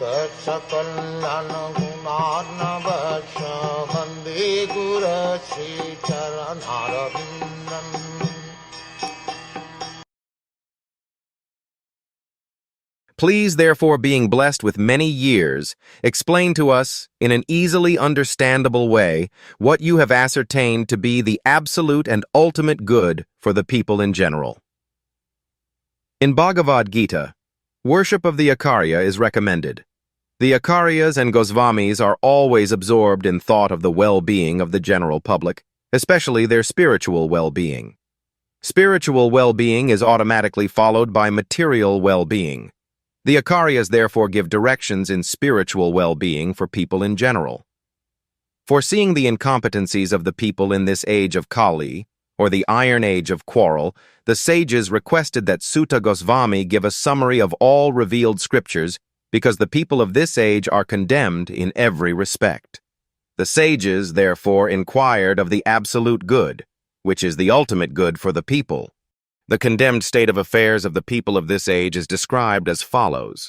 सकल्यान गुणार्णवश Vande गुरश्री चरणारविन्दम्। Please, therefore, being blessed with many years, explain to us, in an easily understandable way, what you have ascertained to be the absolute and ultimate good for the people in general. In Bhagavad Gita, worship of the Acharya is recommended. The Acharyas and Gosvamis are always absorbed in thought of the well-being of the general public, especially their spiritual well-being. Spiritual well-being is automatically followed by material well-being. The Acharyas therefore give directions in spiritual well-being for people in general. Foreseeing the incompetencies of the people in this age of Kali, or the iron age of quarrel, the sages requested that Sutta Goswami give a summary of all revealed scriptures because the people of this age are condemned in every respect. The sages, therefore, inquired of the absolute good, which is the ultimate good for the people. The condemned state of affairs of the people of this age is described as follows.